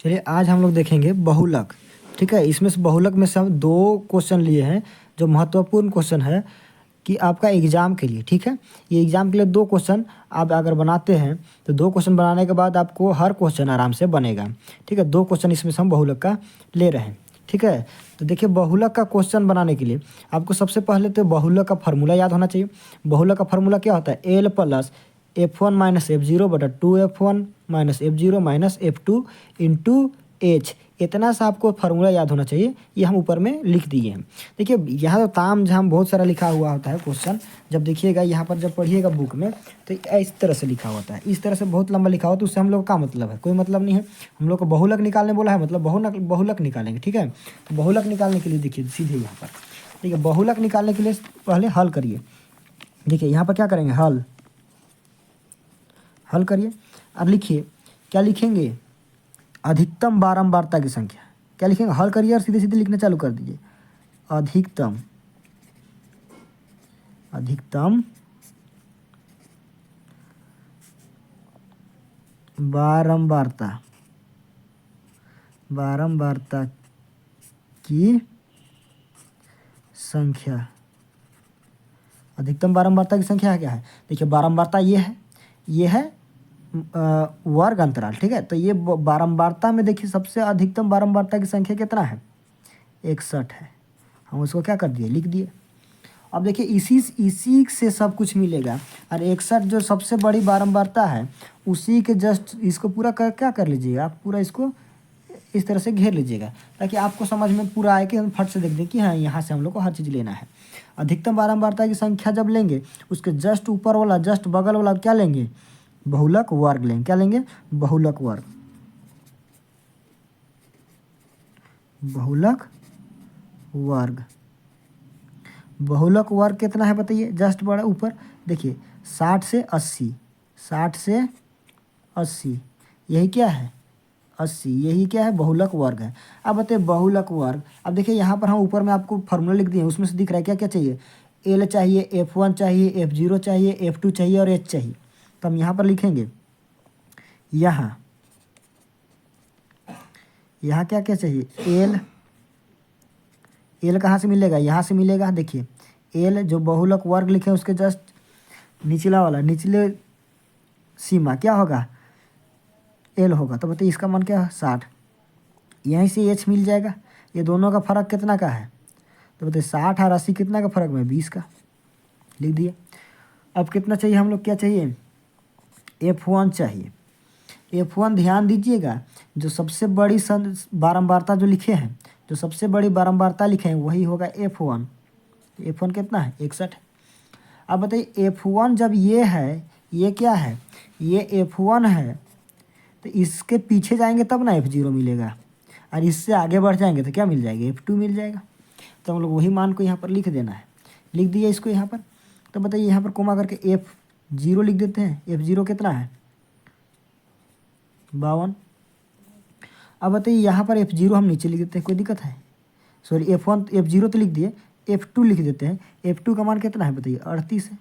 चलिए आज हम लोग देखेंगे बहुलक। ठीक है, इसमें से बहुलक में से हम दो क्वेश्चन लिए हैं जो महत्वपूर्ण क्वेश्चन है कि आपका एग्ज़ाम के लिए। ठीक है, ये एग्ज़ाम के लिए दो क्वेश्चन आप अगर बनाते हैं तो दो क्वेश्चन बनाने के बाद आपको हर क्वेश्चन आराम से बनेगा। ठीक है, दो क्वेश्चन इसमें से हम बहुलक का ले रहे हैं। ठीक है, तो देखिए बहुलक का क्वेश्चन बनाने के लिए आपको सबसे पहले तो बहुलक का फार्मूला याद होना चाहिए। बहुलक का फार्मूला क्या होता है? L plus F1 minus F0 बटा 2F1 minus F0 minus F2 into H. इतना सा आपको फार्मूला याद होना चाहिए, ये हम ऊपर में लिख दिए हैं। देखिए यहाँ तो ताम झाम बहुत सारा लिखा हुआ होता है क्वेश्चन। जब देखिएगा यहाँ पर जब पढ़िएगा बुक में तो इस तरह से लिखा होता है, इस तरह से बहुत लंबा लिखा होता है। उससे हम लोग का मतलब है, कोई मतलब नहीं है। हम लोग को बहुलक निकालने बोला है, मतलब बहुलक निकालेंगे। ठीक है, तो बहुलक निकालने के लिए देखिए सीधे यहाँ पर, ठीक है, बहुलक निकालने के लिए पहले हल करिए। देखिए यहाँ पर क्या करेंगे, हल करिए और लिखिए। क्या लिखेंगे? अधिकतम बारंबारता की संख्या। क्या लिखेंगे? हल करिए और सीधे सीधे लिखना चालू कर दीजिए। अधिकतम बारंबारता की संख्या। अधिकतम बारंबारता की संख्या क्या है? देखिए बारंबारता ये है वर्ग अंतराल। ठीक है, तो ये बारंबारता में देखिए सबसे अधिकतम बारंबारता की संख्या कितना है? 61 है। हम उसको क्या कर दिए, लिख दिए। अब देखिए इसी से सब कुछ मिलेगा। और 61 जो सबसे बड़ी बारंबारता है उसी के जस्ट इसको पूरा क्या कर लीजिएगा, आप पूरा इसको इस तरह से घेर लीजिएगा ताकि आपको समझ में पूरा आए कि हम फट से देख दें कि हाँ यहाँ से हम लोग को हर चीज़ लेना है। अधिकतम बारंबारता की संख्या जब लेंगे उसके जस्ट ऊपर वाला जस्ट बगल वाला क्या लेंगे? बहुलक वर्ग लेंगे। क्या लेंगे? बहुलक वर्ग। बहुलक वर्ग। बहुलक वर्ग कितना है बताइए? जस्ट बड़ा ऊपर देखिए 60 से 80, 60 से 80, यही क्या है? 80, यही क्या है? बहुलक वर्ग है। अब बताइए बहुलक वर्ग। अब देखिए यहाँ पर हम ऊपर में आपको फार्मूला लिख दिए, उसमें से दिख रहा है क्या क्या चाहिए? एल चाहिए, F1 चाहिए, F0 चाहिए, F2 चाहिए और एच चाहिए। तो हम यहाँ पर लिखेंगे यहाँ क्या क्या चाहिए? एल कहाँ से मिलेगा? यहाँ से मिलेगा। देखिए एल जो बहुलक वर्ग लिखे उसके जस्ट निचला वाला निचले सीमा क्या होगा? एल होगा। तो बताइए इसका मान क्या है? 60। यहीं से एच मिल जाएगा। ये दोनों का फर्क कितना का है? तो बताइए 60 और 80 कितना का फर्क में? 20 का। लिख दिए। अब कितना चाहिए हम लोग? क्या चाहिए? F1 चाहिए। F1 ध्यान दीजिएगा, जो सबसे बड़ी बारंबारता जो लिखे हैं, जो सबसे बड़ी बारंबारता लिखे हैं वही होगा F1। F1 कितना है? 61 है। अब बताइए F1 जब ये है, ये क्या है? ये F1 है, तो इसके पीछे जाएंगे तब ना F0 मिलेगा, और इससे आगे बढ़ जाएंगे तो क्या मिल जाएगा? F2 मिल जाएगा। तो हम लोग वही मान को यहाँ पर लिख देना है। लिख दिया इसको यहाँ पर। तो बताइए यहाँ पर कोमा करके F0 लिख देते हैं। F0 कितना है? 52। अब बताइए यहाँ पर F0 हम नीचे लिख देते हैं, कोई दिक्कत है? सॉरी F0 तो लिख दिए, F2 लिख देते हैं। F2 का मान कितना है बताइए? 38 है।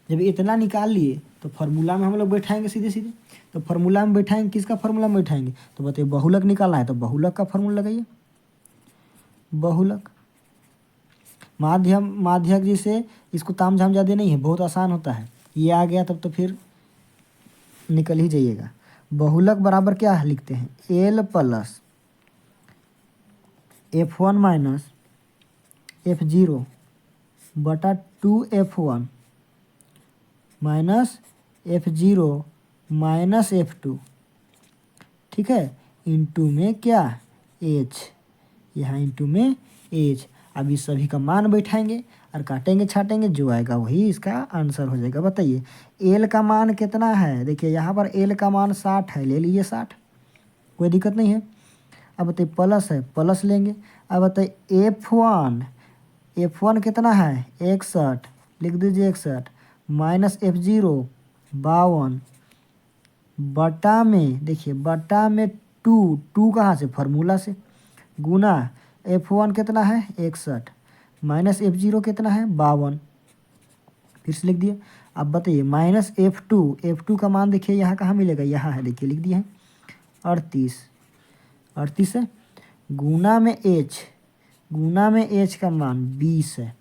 जब इतना निकाल लिए तो फार्मूला में हम लोग बैठाएंगे सीधे सीधे। तो फार्मूला में बैठाएंगे, किसका फार्मूला में बैठाएंगे? तो बताइए बहुलक निकालना है तो बहुलक का फार्मूला लगाइए। बहुलक माध्यक जी से इसको ताम झाम ज़्यादा नहीं है, बहुत आसान होता है। ये आ गया तब तो फिर निकल ही जाइएगा। बहुलक बराबर क्या है लिखते हैं? L plus F1 minus F0 बटा 2F1 minus F0 minus F2। ठीक है, इंटू में क्या? एच। यहाँ इंटू में एच। अब इस सभी का मान बैठाएंगे और काटेंगे छाटेंगे, जो आएगा वही इसका आंसर हो जाएगा। बताइए एल का मान कितना है? देखिए यहाँ पर एल का मान 60 है, ले लीजिए 60, कोई दिक्कत नहीं है। अब बताइए प्लस है, प्लस लेंगे। अब बताइए F1 कितना है? 61, लिख दीजिए 61 माइनस F0 52 बटा में, देखिए बटा में 2 कहाँ से? फार्मूला से। गुना F1 कितना है? 61 माइनस F0 कितना है? 52, फिर से लिख दिए। अब बताइए माइनस F2 का मान देखिए यहाँ कहाँ मिलेगा? यहाँ है, देखिए लिख दिए हैं 38 38 है, गुना में एच का मान 20 है,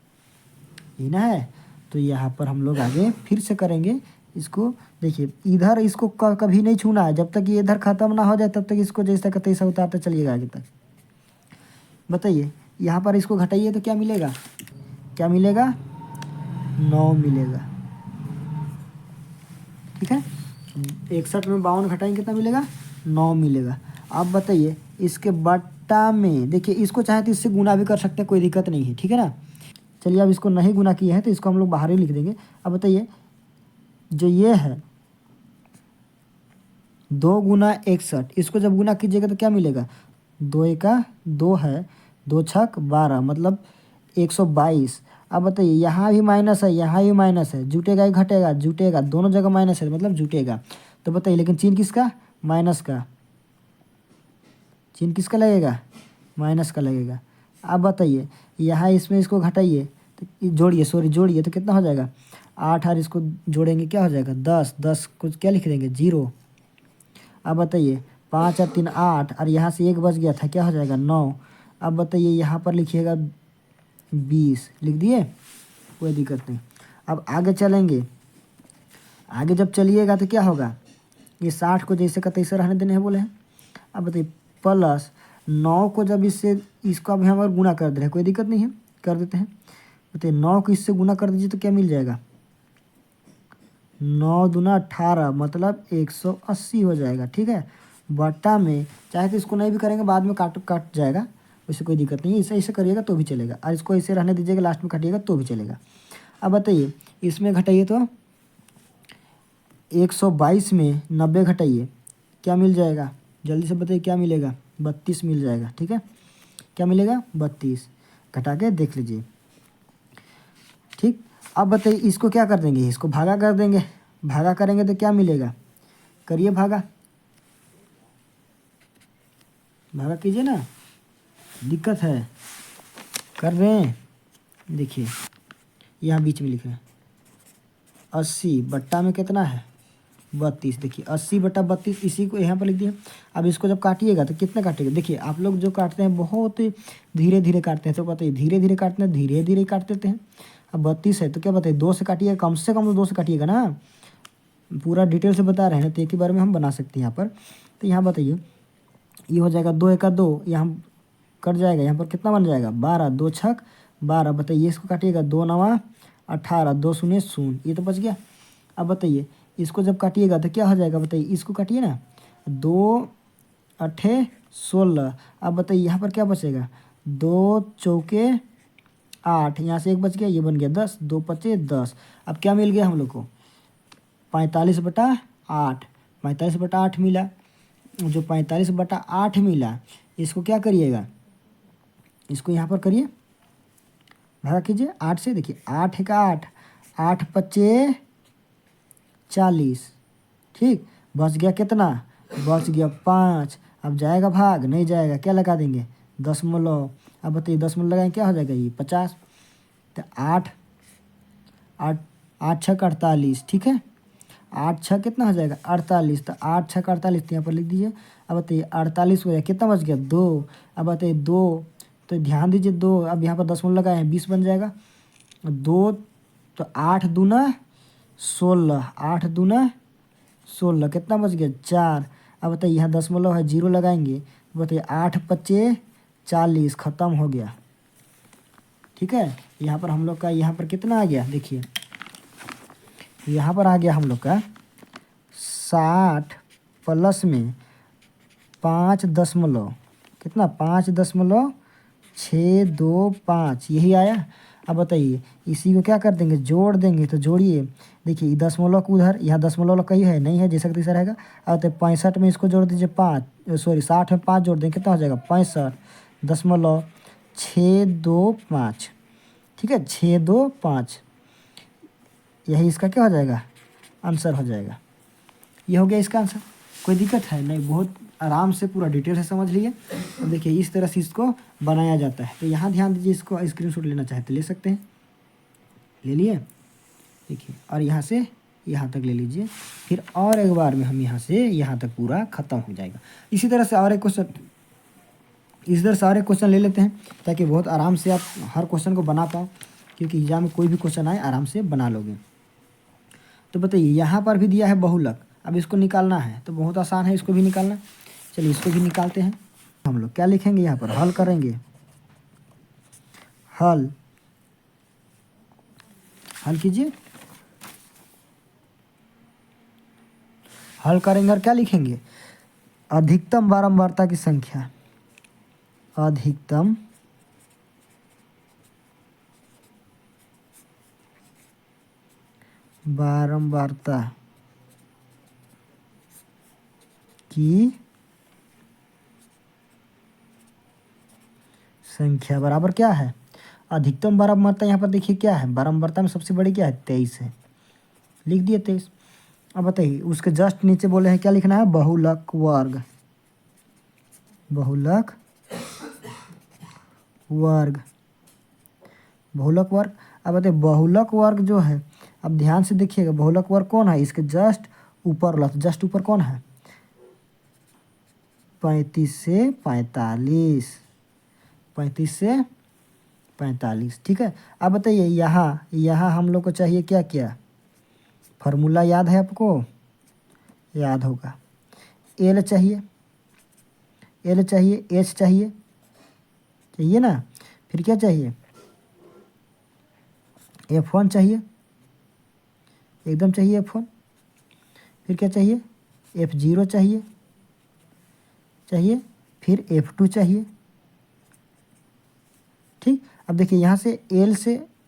ये ना है। तो यहाँ पर हम लोग आगे फिर से करेंगे इसको। देखिए इधर इसको कभी नहीं छूना है, जब तक ये इधर ख़त्म ना हो जाए तब तक इसको जैसा का तैसा उतारते चलिएगा आगे तक। बताइए यहाँ पर इसको घटाइए तो क्या मिलेगा, क्या मिलेगा, 9 मिलेगा। ठीक है, 61 में 52 घटाएंगे कितना मिलेगा, 9 मिलेगा। अब बताइए इसके बट्टा में, देखिए इसको चाहे तो इससे गुना भी कर सकते हैं, कोई दिक्कत नहीं है। ठीक है ना, चलिए अब इसको नहीं गुना किए हैं तो इसको हम लोग बाहर ही लिख देंगे। अब बताइए जो ये है 2 गुना 61, इसको जब गुना कीजिएगा तो क्या मिलेगा, 2 एका 2 है, 2 छक 12 मतलब 122। अब बताइए यहाँ भी माइनस है, यहाँ भी माइनस है, जुटेगा ही घटेगा, जुटेगा, दोनों जगह माइनस है मतलब जुटेगा। तो बताइए लेकिन चिन्ह किसका, माइनस का, चिन्ह किसका लगेगा, माइनस का लगेगा। अब बताइए यहाँ इसमें इसको घटाइए तो जोड़िए, जोड़िए तो कितना हो जाएगा, 8 और इसको जोड़ेंगे क्या हो जाएगा, 10, 10 को क्या लिख देंगे, 0। अब बताइए 5 और 3 8 और यहाँ से 1 बच गया था, क्या हो जाएगा, 9। अब बताइए यहाँ पर लिखिएगा 20, लिख दिए, कोई दिक्कत नहीं। अब आगे चलेंगे, आगे जब चलिएगा तो क्या होगा, ये 60 को जैसे का तैसे रहने देने हैं बोले हैं। अब बताइए प्लस 9 को जब इससे इसको अब हम गुना कर दे रहे हैं, कोई दिक्कत नहीं है, कर देते हैं। बताइए 9 को इससे गुना कर दीजिए तो क्या मिल जाएगा, 9 दूना 18 मतलब 180 हो जाएगा। ठीक है, बट्टा में चाहे तो इसको नहीं भी करेंगे, बाद में काट जाएगा, उससे कोई दिक्कत नहीं है, इसे ऐसे करिएगा तो भी चलेगा, और इसको ऐसे रहने दीजिएगा, लास्ट में काटिएगा तो भी चलेगा। अब बताइए इसमें घटाइए तो 122 में 90 घटाइए, क्या मिल जाएगा, जल्दी से बताइए क्या मिलेगा, 32 मिल जाएगा। ठीक है, क्या मिलेगा, 32, घटा के देख लीजिए। ठीक, अब बताइए इसको क्या कर देंगे, इसको भागा कर देंगे, भागा करेंगे तो क्या मिलेगा, करिए भागा, भागा कीजिए ना, दिक्कत है, कर रहे हैं। देखिए यहाँ बीच में लिख रहे हैं 80 बट्टा में कितना है, 32। देखिए 80 बटा 32, इसी को यहाँ पर लिख दिया। अब इसको जब काटिएगा तो कितना काटिएगा, देखिए आप लोग जो काटते हैं बहुत धीरे धीरे काटते हैं, तो बताइए धीरे धीरे काटते हैं, धीरे धीरे काट देते हैं। अब 32 है तो क्या बताइए 2 से काटिएगा, कम से कम 2 से काटिएगा ना, पूरा डिटेल से बता रहे हैं तो एक ही बार में हम बना सकते हैं यहाँ पर। तो यहाँ बताइए ये हो जाएगा 2 एका 2, यहाँ कट जाएगा, यहाँ पर कितना बन जाएगा, 12, 2 छक 12। बताइए इसको काटिएगा, 2 9 18, 2 शून्य 0, ये तो बच गया। अब बताइए इसको जब काटिएगा तो क्या हो जाएगा, बताइए इसको काटिए ना, 2 8 16। अब बताइए यहाँ पर क्या बचेगा, 2 चौके 8, यहाँ से 1 बच गया, ये बन गया 10, 2 पचे 10। अब क्या मिल गया हम लोग को, 45 बटा 8, 45 बटा 8 मिला। जो 45 बटा 8 मिला इसको क्या करिएगा, इसको यहाँ पर करिए, भागा कीजिए 8 से। देखिए 8 का 8, 8 पचे 40। ठीक, बच गया कितना, बच गया 5। अब जाएगा भाग, नहीं जाएगा, क्या लगा देंगे, दशमलव। अब बताइए दशमलव लगाएंगे क्या हो जाएगा, ये 50। तो 8 8 8 छक 48। ठीक है, 8 छक कितना हो जाएगा, 48। तो 8 छक 48 तो यहाँ पर लिख दीजिए। अब बताइए 48 हो गया, कितना बच गया, 2। अब बताइए 2, तो ध्यान दीजिए 2, अब यहाँ पर दशमलव लगाए हैं, 20 बन जाएगा 2। तो 8 दूना 16, 8 दूना 16, कितना बच गया, 4। अब बताइए यहाँ दशमलव है, 0 लगाएंगे, बताइए 8 पचे 40, ख़त्म हो गया। ठीक है, यहाँ पर हम लोग का यहाँ पर कितना आ गया, देखिए यहाँ पर आ गया हम लोग का 60 प्लस में 5 दशमलव कितना, 5.625, यही आया। अब बताइए इसी को क्या कर देंगे, जोड़ देंगे, तो जोड़िए। देखिए दशमलव को उधर, यहाँ दशमलव कहीं है नहीं है, जैसा कि तैसा रहेगा। अब तो 65 में इसको जोड़ दीजिए 5, सॉरी 60 में 5 जोड़ देंगे, कितना हो जाएगा, 65.625। ठीक है, 625, यही इसका क्या हो जाएगा, आंसर हो जाएगा। ये हो गया इसका आंसर, कोई दिक्कत है नहीं, बहुत आराम से पूरा डिटेल से समझ लिए। अब देखिए इस तरह से इसको बनाया जाता है। तो यहाँ ध्यान दीजिए, इसको स्क्रीनशॉट लेना चाहे तो ले सकते हैं, ले लिए। देखिए और यहाँ से यहाँ तक ले लीजिए, फिर और एक बार में हम यहाँ से यहाँ तक पूरा ख़त्म हो जाएगा। इसी तरह से और एक क्वेश्चन इधर सारे क्वेश्चन ले लेते हैं ताकि बहुत आराम से आप हर क्वेश्चन को बना पाओ, क्योंकि एग्जाम में कोई भी क्वेश्चन आए आराम से बना लोगे। तो बताइए यहाँ पर भी दिया है बहुलक, अब इसको निकालना है तो बहुत आसान है इसको भी निकालना। चलिए इसको भी निकालते हैं। हम लोग क्या लिखेंगे यहाँ पर, हल करेंगे। हल कीजिए, हल करेंगे और क्या लिखेंगे, अधिकतम बारंबारता की संख्या, अधिकतम बारंबारता की संख्या बराबर क्या है, अधिकतम बारंबारता यहाँ पर देखिए क्या है, बारंबारता में सबसे बड़ी क्या है, 23 है, लिख दिए 23। अब बताइए उसके जस्ट नीचे बोले हैं क्या लिखना है, बहुलक वर्ग, बहुलक वर्ग, बहुलक वर्ग। अब बताइए बहुलक वर्ग जो है, अब ध्यान से देखिएगा बहुलक वर्ग कौन है, इसके जस्ट ऊपर वाला, जस्ट ऊपर कौन है, 35 से 45, 35 से 45, ठीक है। अब बताइए यहाँ हम लोग को चाहिए क्या क्या, फार्मूला याद है आपको, याद होगा, एल चाहिए, एल चाहिए, एच चाहिए, चाहिए ना, फिर क्या चाहिए, F1 चाहिए, एकदम चाहिए F1, फिर क्या चाहिए, F0 चाहिए, फिर F2 चाहिए, ठीक। अब देखिए यहाँ से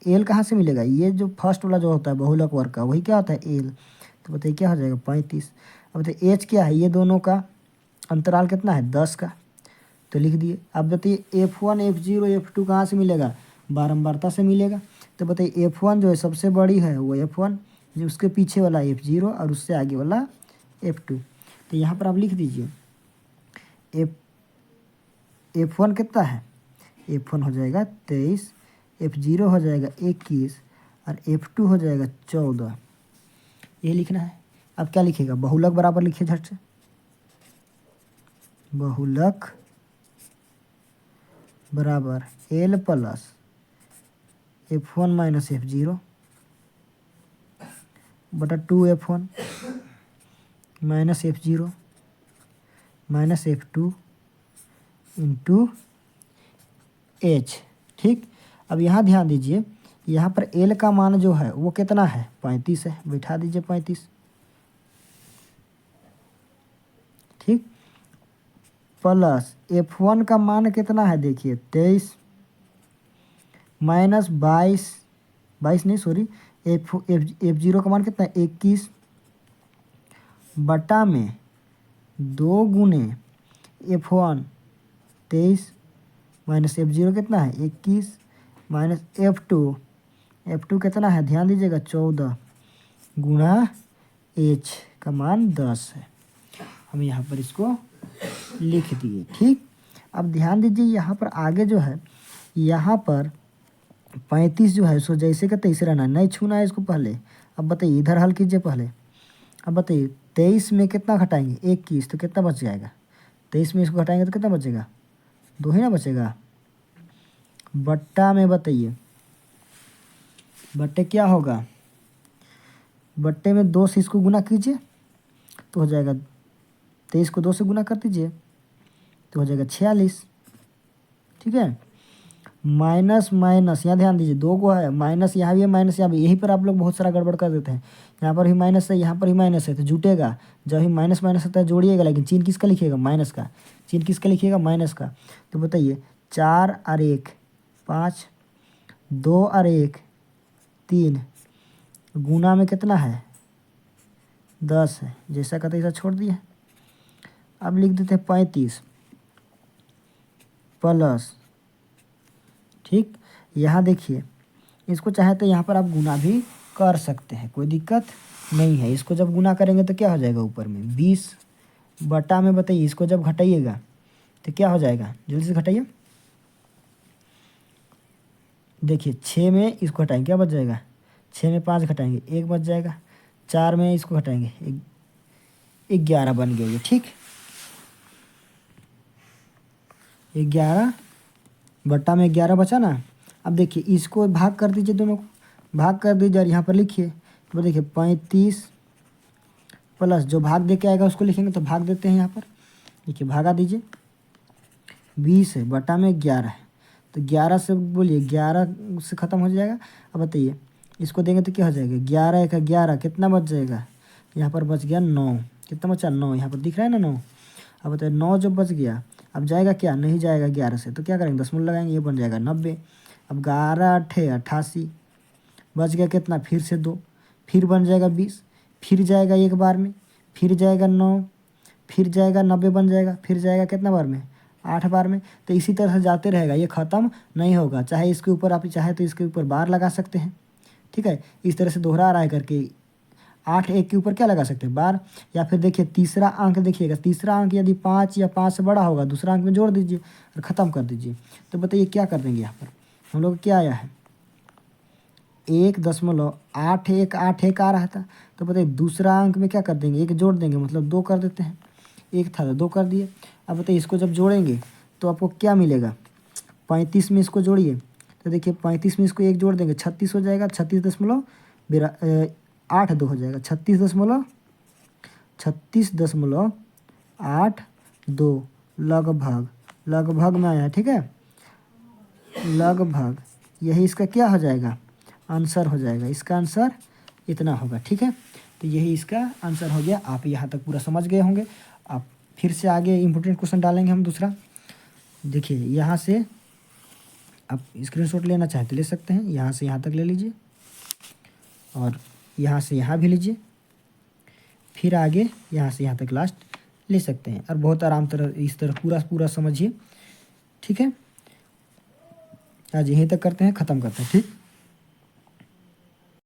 एल कहाँ से मिलेगा, ये जो फर्स्ट वाला जो होता है बहुलक वर्ग का वही क्या होता है एल, तो बताइए क्या हो जाएगा 35। अब बताइए एच क्या है, ये दोनों का अंतराल कितना है 10 का, तो लिख दिए। अब बताइए F1 F0 F2 कहाँ से मिलेगा, बारंबारता से मिलेगा। तो बताइए F1 जो है सबसे बड़ी है वो F1, जो उसके पीछे वाला F0 और उससे आगे वाला F2। तो यहाँ पर आप लिख दीजिए F1 कितना है, F1 हो जाएगा 23, F0 हो जाएगा 21 और F2 हो जाएगा 14, ये लिखना है। अब क्या लिखेगा, बहुलक बराबर लिखिए झट से, बहुलक बराबर L plus F1 minus F0 बटा 2F1 minus F0 minus F2 into H, ठीक। अब यहाँ ध्यान दीजिए, यहाँ पर एल का मान जो है वो कितना है 35 है, बैठा दीजिए 35, ठीक, प्लस F1 का मान कितना है देखिए 23 माइनस 22 नहीं सॉरी, F0 का मान कितना है 21 बटा में 2 गुने F1 23 माइनस F0 कितना है 21 माइनस F2 कितना है ध्यान दीजिएगा 14 गुणा H का मान 10 है। हम यहाँ पर इसको लिख दिए, ठीक। अब ध्यान दीजिए यहाँ पर आगे जो है, यहाँ पर 35 जो है सो जैसे का तैसे रहना, नहीं छूना है इसको पहले। अब बताइए इधर हल कीजिए पहले। अब बताइए 23 में कितना घटाएंगे 21, तो कितना बच जाएगा, 23 में इसको घटाएंगे तो कितना बचेगा 2 ही ना बचेगा, बट्टा में बताइए, बट्टे क्या होगा, बट्टे में 2 से इसको गुना कीजिए तो हो जाएगा, 23 को 2 से गुना कर दीजिए तो हो जाएगा 46, ठीक है। माइनस माइनस यहाँ ध्यान दीजिए 2 को है, माइनस यहाँ भी है माइनस यहाँ भी, यहीं पर आप लोग बहुत सारा गड़बड़ कर देते हैं, यहाँ पर भी माइनस है यहाँ पर भी माइनस है तो जुटेगा, जब ही माइनस माइनस होता है जोड़िएगा, लेकिन चिन्ह किसका लिखिएगा माइनस का, चिन्ह किसका लिखिएगा माइनस का। तो बताइए 4 और 1 5, 2 और 1 3, गुना में कितना है 10 है, जैसा का तैसा छोड़ दिया। अब लिख देते हैं 35 प्लस, ठीक। यहाँ देखिए इसको चाहे तो यहाँ पर आप गुना भी कर सकते हैं, कोई दिक्कत नहीं है। इसको जब गुना करेंगे तो क्या हो जाएगा ऊपर में 20 बटा में बताइए, इसको जब घटाइएगा तो क्या हो जाएगा, जल्दी से घटाइए, देखिए 6 में इसको घटाएंगे क्या बच जाएगा, 6 में 5 घटाएंगे 1 बच जाएगा, 4 में इसको घटाएंगे 11 बन गया ये, ठीक। 11 बट्टा में 11 बचा ना। अब देखिए इसको भाग कर दीजिए, दोनों को भाग कर दीजिए और यहाँ पर लिखिए। तो देखिए 35 प्लस जो भाग दे के आएगा उसको लिखेंगे, तो भाग देते हैं यहाँ पर। देखिए भागा दीजिए, 20 है बटा में 11 है, तो 11 से बोलिए 11 से ख़त्म हो जाएगा। अब बताइए इसको देंगे तो क्या हो जाएगा, 11 एक 11, कितना बच जाएगा, यहाँ पर बच गया 9। कितना बचा 9, यहाँ पर दिख रहा है ना 9। अब बताइए 9 जब बच गया, अब जाएगा क्या, नहीं जाएगा 11 से, तो क्या करेंगे, दशमलव लगाएंगे, ये बन जाएगा 90। अब 11 8 88, बच गया कितना, फिर से 2, फिर बन जाएगा 20, फिर जाएगा एक बार में, फिर जाएगा 9, फिर जाएगा 90 बन जाएगा, फिर जाएगा कितना बार में, 8 बार में। तो इसी तरह से जाते रहेगा, ये ख़त्म नहीं होगा। चाहे इसके ऊपर आप चाहे तो इसके ऊपर बार लगा सकते हैं, ठीक है। इस तरह से दोहरा रहा है करके 8 1 के ऊपर क्या लगा सकते हैं, बार। या फिर देखिए तीसरा अंक देखिएगा, तीसरा अंक यदि 5 या 5 से बड़ा होगा, दूसरा अंक में जोड़ दीजिए और ख़त्म कर दीजिए। तो बताइए क्या कर देंगे, यहाँ पर हम लोग क्या आया है, 1.81 आ रहा था। तो बताइए दूसरा अंक में क्या कर देंगे, 1 जोड़ देंगे, मतलब 2 कर देते हैं। 1 था तो 2 कर दिए। अब बताइए इसको जब जोड़ेंगे तो आपको क्या मिलेगा, 35 में इसको जोड़िए, तो देखिए 35 में इसको 1 जोड़ देंगे, 36 हो जाएगा। 36.82 हो जाएगा, 36.82 लगभग में आया, ठीक है, लगभग। यही इसका क्या हो जाएगा, आंसर हो जाएगा। इसका आंसर इतना होगा, ठीक है। तो यही इसका आंसर हो गया। आप यहाँ तक पूरा समझ गए होंगे। आप फिर से आगे इम्पोर्टेंट क्वेश्चन डालेंगे हम दूसरा। देखिए यहाँ से आप स्क्रीनशॉट लेना चाहें तो ले सकते हैं, यहाँ से यहाँ तक ले लीजिए और यहाँ से यहाँ भी लीजिए, फिर आगे यहाँ से यहाँ तक लास्ट ले सकते हैं और बहुत आराम तरह इस तरह पूरा समझिए, ठीक है। आज यहीं तक करते हैं, ख़त्म करते हैं, ठीक।